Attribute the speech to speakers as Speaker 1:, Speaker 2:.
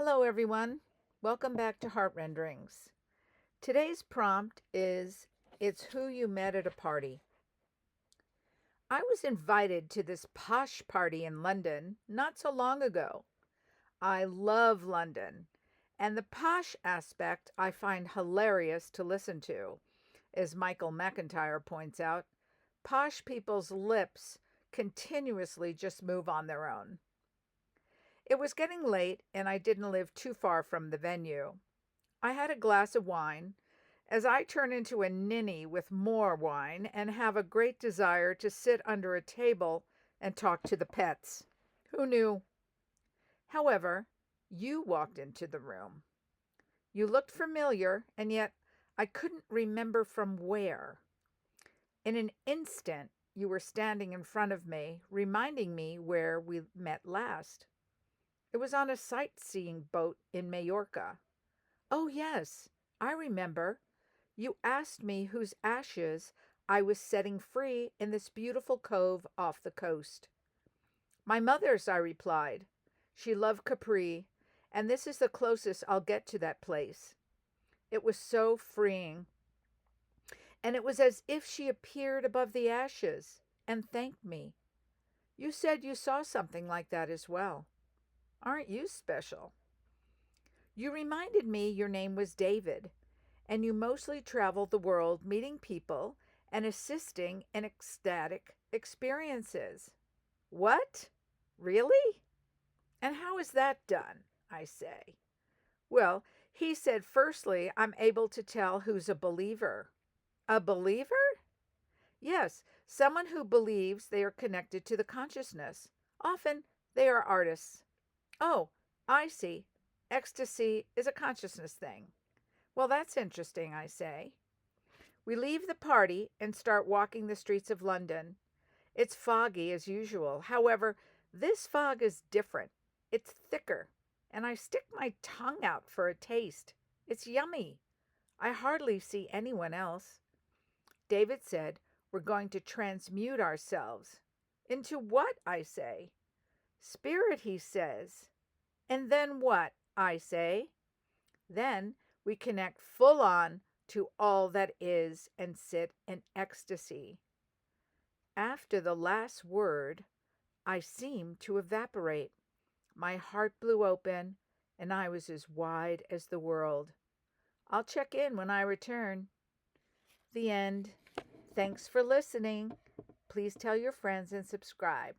Speaker 1: Hello, everyone. Welcome back to Heart Renderings. Today's prompt is It's who you met at a party. I was invited to this posh party in London not so long ago. I love London, and the posh aspect I find hilarious to listen to. As Michael McIntyre points out, posh people's lips continuously just move on their own. It was getting late, and I didn't live too far from the venue. I had a glass of wine as I turn into a ninny with more wine and have a great desire to sit under a table and talk to the pets. Who knew? However, you walked into the room. You looked familiar, and yet I couldn't remember from where. In an instant, you were standing in front of me, reminding me where we met last. It was on a sightseeing boat in Majorca. Oh, yes, I remember. You asked me whose ashes I was setting free in this beautiful cove off the coast. My mother's, I replied. She loved Capri, and this is the closest I'll get to that place. It was so freeing, and it was as if she appeared above the ashes and thanked me. You said you saw something like that as well. Aren't you special? You reminded me your name was David, and you mostly traveled the world meeting people and assisting in ecstatic experiences. What? Really? And how is that done? I say. Well, he said, firstly, I'm able to tell who's a believer. A believer? Yes, someone who believes they are connected to the consciousness. Often they are artists. Oh, I see. Ecstasy is a consciousness thing. Well, that's interesting, I say. We leave the party and start walking the streets of London. It's foggy as usual. However, this fog is different. It's thicker, and I stick my tongue out for a taste. It's yummy. I hardly see anyone else. David said, we're going to transmute ourselves. Into what? I say. Spirit, he says. And then what? I say. Then we connect full on to all that is and sit in ecstasy. After the last word, I seemed to evaporate. My heart blew open, and I was as wide as the world. I'll check in when I return. The end. Thanks for listening. Please tell your friends and subscribe.